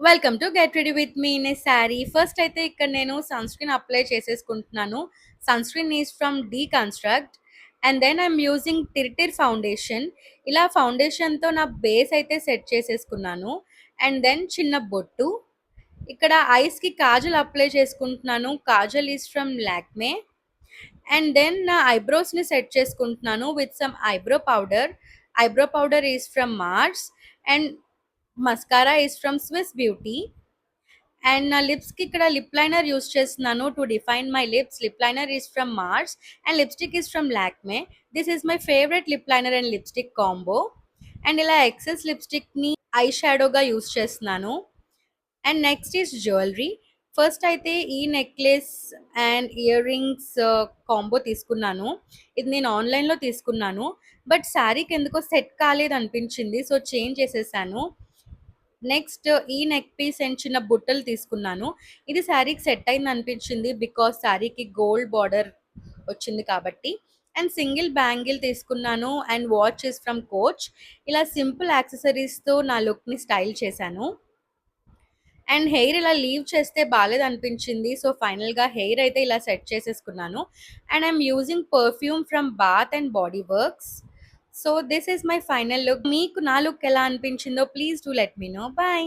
Welcome to get ready with me in a sari. First అయితే ఇక్కడ నేను సన్ స్క్రీన్ అప్లై చేసేసుకుంటున్నాను. Sunscreen is from Dconstruct and then I'm using Tirtir foundation. ఇలా ఫౌండేషన్తో నా base అయితే set చేసేసుకున్నాను. అండ్ దెన్ చిన్న బొట్టు. ఇక్కడ ఐస్కి కాజల్ అప్లై చేసుకుంటున్నాను. Kajal is from Lakme. And then నా ఐబ్రోస్ని సెట్ చేసుకుంటున్నాను with some eyebrow powder. Eyebrow powder is from Mars and mascara is from Swiss Beauty. And నా లిప్స్కి ఇక్కడ లిప్ లైనర్ యూస్ చేస్తున్నాను to define my lips. Lip liner is from Mars and lipstick is from Lakme. This is my favourite lip liner and lipstick combo. And ఇలా excess లిప్స్టిక్ని eye షాడోగా use చేస్తున్నాను. And next is jewellery. First అయితే ఈ necklace and ear rings combo తీసుకున్నాను. ఇది నేను ఆన్లైన్లో తీసుకున్నాను, బట్ శారీకి ఎందుకో సెట్ కాలేదు అనిపించింది, సో చేంజ్ చేసేసాను. నెక్స్ట్ ఈ నెక్ పీస్ అండ్ చిన్న బుట్టలు తీసుకున్నాను. ఇది శారీకి సెట్ అయింది అనిపించింది బికాస్ శారీకి గోల్డ్ బార్డర్ వచ్చింది కాబట్టి. అండ్ సింగిల్ బ్యాంగిల్ తీసుకున్నాను and watch is from coach. ఇలా సింపుల్ యాక్సెసరీస్తో నా లుక్ని స్టైల్ చేశాను. అండ్ హెయిర్ ఇలా లీవ్ చేస్తే బాలేదు అనిపించింది, సో ఫైనల్గా హెయిర్ అయితే ఇలా సెట్ చేసేసుకున్నాను. And I'm using perfume from Bath and Body Works. So this is my final look. మీకు నా లుక్ ఎలా అనిపించిందో please do let me know. Bye.